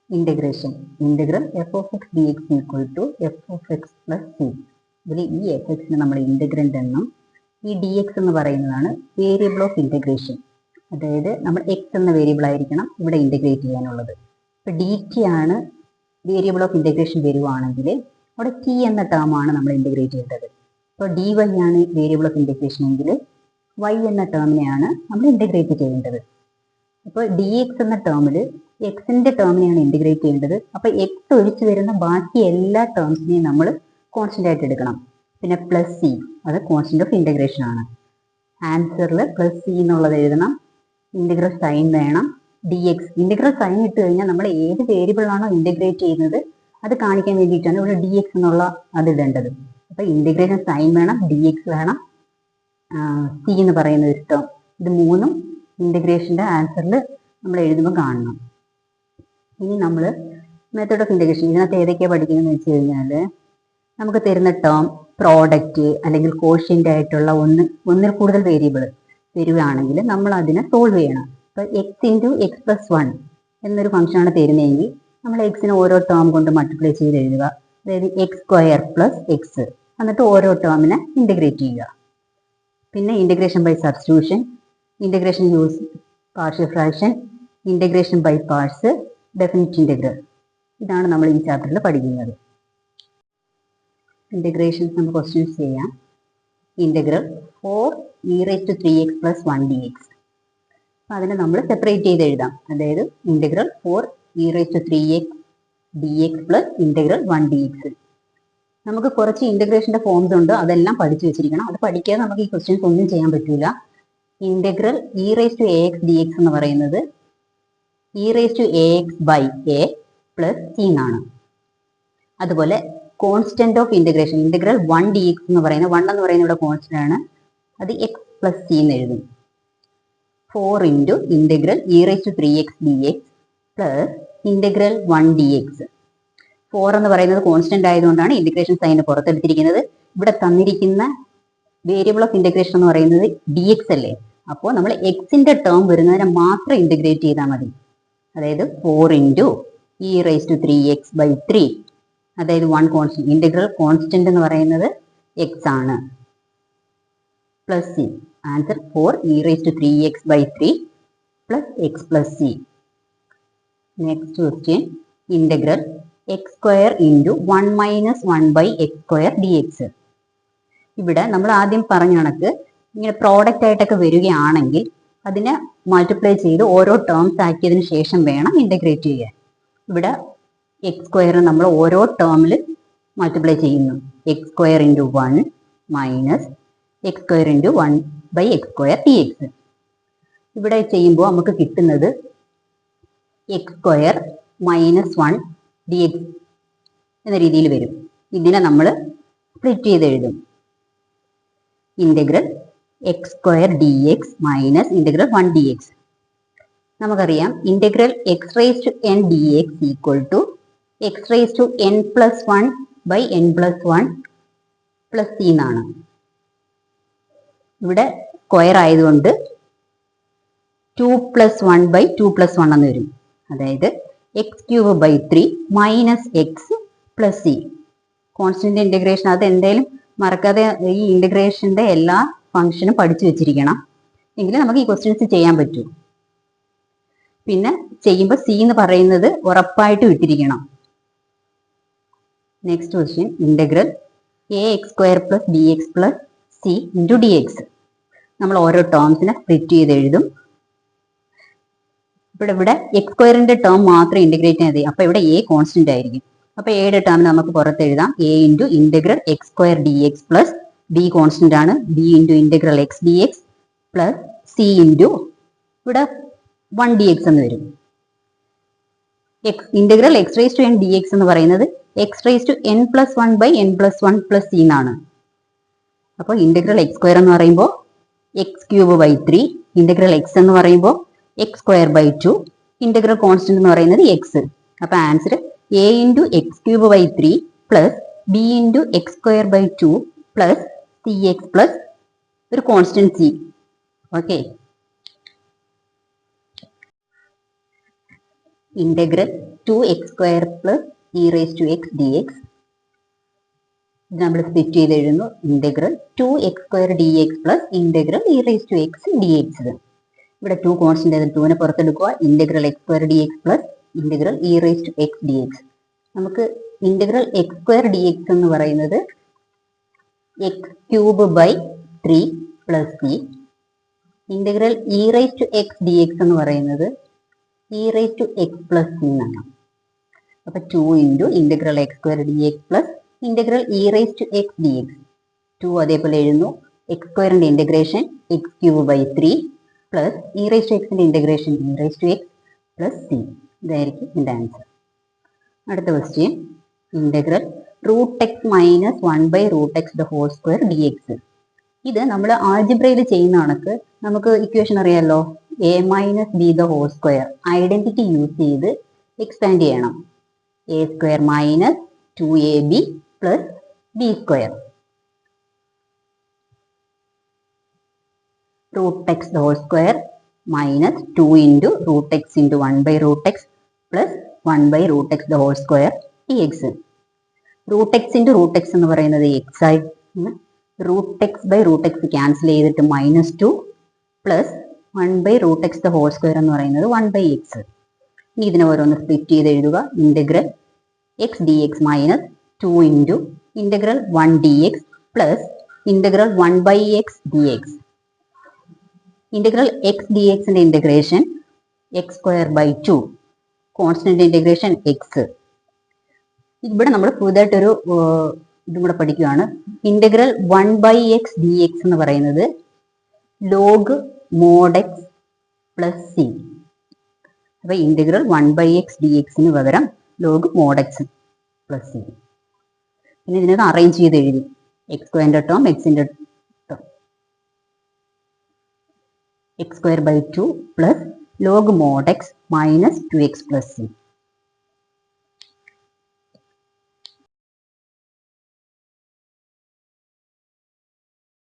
Integration integral f of x d x equal to f of x plus c. ഇതിൽ ഈ F എക്സിന് നമ്മൾ integrand എന്നും ഈ ഡി എക്സ് എന്ന് പറയുന്നതാണ് വേരിയബിൾ ഓഫ് ഇന്റഗ്രേഷൻ. അതായത് നമ്മൾ എക്സ് എന്ന വേരിയബിൾ ആയിരിക്കണം ഇവിടെ ഇന്റഗ്രേറ്റ് ചെയ്യാനുള്ളത്. ഇപ്പൊ ഡി ടി ആണ് വേരിയബിൾ ഓഫ് ഇന്റഗ്രേഷൻ വരുവാണെങ്കിൽ അവിടെ ടി എന്ന ടേം ആണ് നമ്മൾ ഇന്റഗ്രേറ്റ് ചെയ്യേണ്ടത്. ഇപ്പോൾ ഡി വൈ ആണ് വേരിയബിൾ ഓഫ് ഇന്റഗ്രേഷൻ എങ്കിൽ വൈ എന്ന ടേമിനെയാണ് നമ്മൾ ഇന്റഗ്രേറ്റ് ചെയ്യേണ്ടത്. അപ്പോൾ ഡി എക്സ് എന്ന ടേമിൽ എക്സിന്റെ ടേമിനെയാണ് ഇന്റഗ്രേറ്റ് ചെയ്യേണ്ടത്. അപ്പൊ എക്സ് ഒഴിച്ച് വരുന്ന ബാക്കി എല്ലാ ടേംസിനെയും നമ്മൾ കോൺസ്റ്റന്റ് ആയിട്ട് എടുക്കണം. പിന്നെ പ്ലസ് സി അത് കോൺസ്റ്റന്റ് ഓഫ് ഇന്റഗ്രേഷൻ ആണ്. ആൻസറിൽ പ്ലസ് സി എന്നുള്ളത് എഴുതണം. ഇന്റഗ്രൽ സൈൻ വേണം. ഡി എക്സ് ഇന്റഗ്രൽ സൈൻ ഇട്ട് കഴിഞ്ഞാൽ നമ്മൾ ഏത് വേരിയബിൾ ആണോ ഇന്റഗ്രേറ്റ് ചെയ്യുന്നത് അത് കാണിക്കാൻ വേണ്ടിയിട്ടാണ് ഇവിടെ ഡി എക്സ് എന്നുള്ള അത് ഇടേണ്ടത്. അപ്പൊ ഇന്റഗ്രേഷൻ സൈൻ വേണം, ഡി എക്സ് വേണം, സി എന്ന് പറയുന്ന ഒരു ടേം. ഇത് മൂന്നും ഇന്റഗ്രേഷന്റെ ആൻസറിൽ നമ്മൾ എഴുതുമ്പോൾ കാണണം. ഇനി നമ്മൾ മെത്തേഡ് ഓഫ് ഇന്റഗ്രേഷൻ ഇതിനകത്ത് ഏതൊക്കെയാണ് പഠിക്കുന്നതെന്ന് വെച്ച് കഴിഞ്ഞാൽ നമുക്ക് തരുന്ന ടേം പ്രോഡക്റ്റ് അല്ലെങ്കിൽ കോഷ്യന്റ് ആയിട്ടുള്ള ഒന്നിൽ കൂടുതൽ വേരിയബിൾ തരുകയാണെങ്കിൽ നമ്മൾ അതിനെ സോൾവ് ചെയ്യണം. ഇപ്പൊ X into X plus one എന്നൊരു ഫംഗ്ഷനാണ് തരുന്നതെങ്കിൽ നമ്മൾ എക്സിനെ ഓരോ ടേം കൊണ്ട് മൾട്ടിപ്ലൈ ചെയ്ത് എഴുതുക. അതായത് എക്സ് സ്ക്വയർ പ്ലസ് എക്സ് എന്നിട്ട് ഓരോ ടേമിനെ ഇന്റഗ്രേറ്റ് ചെയ്യുക. പിന്നെ integration by substitution, integration use partial fraction, integration by parts, definite integral. ഇതാണ് നമ്മൾ ഈ ചാപ്റ്ററിൽ പഠിക്കുന്നത്. ഇന്റഗ്രേഷൻസ് നമുക്ക് ക്വസ്റ്റ്യൻസ് ചെയ്യാം. Integral 4e3x plus 1dx. അപ്പം അതിനെ നമ്മൾ സെപ്പറേറ്റ് ചെയ്ത് എഴുതാം. അതായത് integral 4e3x dx plus integral 1dx. നമുക്ക് കുറച്ച് ഇന്റഗ്രേഷന്റെ ഫോംസ് ഉണ്ട്, അതെല്ലാം പഠിച്ചു വെച്ചിരിക്കണം. അത് പഠിക്കാതെ നമുക്ക് ഈ ക്വസ്റ്റ്യൻസ് ഒന്നും ചെയ്യാൻ പറ്റില്ല. ഇന്റഗ്രൽ e⁴x dx എന്ന് പറയുന്നത് e⁴x by a plus c എന്നാണ്. അതുപോലെ constant of integration integral 1dx എന്ന് പറയുന്നത് 1 എന്ന് പറയുന്നത് ഇവിടെ കോൺസ്റ്റന്റ് ആണ്, അത് x പ്ലസ് c എന്ന് എഴുതും. 4 into integral e⁴x dx plus integral 1dx. 4 എന്ന് പറയുന്നത് കോൺസ്റ്റന്റ് ആയതുകൊണ്ടാണ് ഇന്റഗ്രേഷൻ സൈൻ പുറത്തെടുത്തിരിക്കുന്നത്. ഇവിടെ തന്നിരിക്കുന്ന വേരിയബിൾ ഓഫ് ഇന്റഗ്രേഷൻ എന്ന് പറയുന്നത് dx അല്ലേ, അപ്പോൾ നമ്മൾ എക്സിന്റെ ടേം വരുന്നതിനെ മാത്രം ഇന്റഗ്രേറ്റ് ചെയ്താൽ മതി. അതായത് 4 ഇൻറ്റു e⁴x ബൈ 3, അതായത് 1 കോൺസ്റ്റന്റ്. ഇന്റഗ്രൽ കോൺസ്റ്റന്റ് എന്ന് പറയുന്നത് എക്സ് ആണ്. Plus c. Answer 4e⁴x by 3 plus x plus c. Next question integral x square into 1 minus 1 by x square d x. ഇവിടെ നമ്മൾ ആദ്യം പറഞ്ഞ കണക്ക് ഇങ്ങനെ പ്രോഡക്റ്റ് ആയിട്ടൊക്കെ വരികയാണെങ്കിൽ അതിനെ മൾട്ടിപ്ലൈ ചെയ്ത് ഓരോ ടേംസ് ആക്കിയതിന് ശേഷം വേണം ഇന്റഗ്രേറ്റ് ചെയ്യാൻ. ഇവിടെ എക്സ് സ്ക്വയർ നമ്മൾ ഓരോ ടേമിൽ മൾട്ടിപ്ലൈ ചെയ്യുന്നു. X square into 1 minus x square into 1 by x square d x. ഇവിടെ ചെയ്യുമ്പോൾ നമുക്ക് കിട്ടുന്നത് x square minus 1 d x എന്ന രീതിയിൽ വരും. ഇതിനെ നമ്മൾ സ്പ്ലിറ്റ് ചെയ്ത് എഴുതും. Integral x square d x minus integral 1 d x. നമുക്കറിയാം integral x raise to n d x equal to x raise to n plus 1 by n plus 1 plus c എന്നാണ്. ഇവിടെ സ്ക്വയർ ആയതുകൊണ്ട് 2 പ്ലസ് 1 ബൈ 2 പ്ലസ് 1 എന്ന് വരും. അതായത് x cube by 3 minus x plus c. Constant integration അത് എന്തായാലും മറക്കാതെ ഈ ഇന്റഗ്രേഷന്റെ എല്ലാ ഫംഗ്ഷനും പഠിച്ചു വെച്ചിരിക്കണം, എങ്കിലും നമുക്ക് ഈ ക്വസ്റ്റ്യൻസ് ചെയ്യാൻ പറ്റൂ. പിന്നെ ചെയ്യുമ്പോൾ സി എന്ന് പറയുന്നത് ഉറപ്പായിട്ടും ഇട്ടിരിക്കണം. Next question integral a x square plus d x plus c into d x. നമ്മൾ ഓരോ ടേംസിനെ സ്പ്ലിറ്റ് ചെയ്ത് എഴുതും. ഇവിടെ എക്സ് സ്ക്വയറിന്റെ ടേം മാത്രം ഇന്റഗ്രേറ്റ് ചെയ്ത്, അപ്പൊ ഇവിടെ എ കോൺസ്റ്റന്റ് ആയിരിക്കും. അപ്പൊ എയുടെ ടേം നമുക്ക് പുറത്ത് എഴുതാം. A into integral x square d x plus d constant ആണ്, d into integral x d x plus c into ഇവിടെ 1 ഡി എക്സ് എന്ന് വരും. Integral x raise to n d x എന്ന് പറയുന്നത് x raise to n plus 1 by n plus 1 plus c എന്നാണ്. അപ്പോൾ integral x square എന്ന് പറയുമ്പോൾ x cube by 3, integral x എന്ന് പറയുമ്പോൾ x square by 2, integral constant എന്ന് പറയുന്നത് എക്സ്. അപ്പൊ answer a into x cube by 3 plus b into x square by 2 plus c x plus ഒരു constant c. Okay. Integral 2x² plus e raise to x d x. ഇത് നമ്മൾ split ചെയ്ത് എഴുതുന്നു. Integral 2x² dx plus integral e raise to x d x. ഇവിടെ 2 constant ആയത് 2നെ പുറത്തെടുക്കുക. Integral x² dx plus integral e raise to x d X. നമുക്ക് integral x² dx എന്ന് പറയുന്നത് x³ 3 plus c. Integral e raise to x d x എന്ന് പറയുന്നത് e raise to x plus c എന്നാണ്. അപ്പൊ 2 into integral x² dx plus integral e raise to x d x. 2 അതേപോലെ എഴുതുന്നു. x² integration x³ 3 plus e raise to എക്സിന്റെ integration e raise to x plus c. ഇതായിരിക്കും ഇതിന്റെ answer. അടുത്ത question, integral √x minus 1/√x² dx. ഇത് നമ്മൾ ആൾജിബ്രയിൽ ചെയ്യുന്ന കണക്ക് നമുക്ക് ഇക്വേഷൻ അറിയാലോ. a minus b the whole square identity use ചെയ്ത് എക്സ്പാൻഡ് ചെയ്യണം. a² minus 2ab plus b². √x whole square minus 2 into √x into 1/√x plus 1/√x whole square dx. √x into √x എന്ന് പറയുന്നത് x ആയി. √x/√x cancel ചെയ്തിട്ട് -2 plus 1/√x whole square എന്ന് പറയുന്നത് 1/x. ഇനി ഇതിനെ ഓരോന്ന് സ്പ്ലിറ്റ് ചെയ്ത് എഴുതുക. Integral x dx minus 2 into integral 1 dx plus integral 1/x dx. ഇന്റഗ്രൽ x dxന്റെ integration x²/2, constant integration x. ഇവിടെ നമ്മൾ പുതുതായിട്ടൊരു ഇതും കൂടെ പഠിക്കുകയാണ്. ഇന്റഗ്രൽ 1/x dx എന്ന് പറയുന്നത് log mod x plus C. അപ്പൊ ഇന്റഗ്രൽ 1/x dxന് പകരം log mod x plus C. പിന്നെ ഇതിനൊക്കെ അറേഞ്ച് ചെയ്ത് എഴുതി. x² ടേം എക്സിന്റെ term x² 2 plus log mod x minus 2x plus C.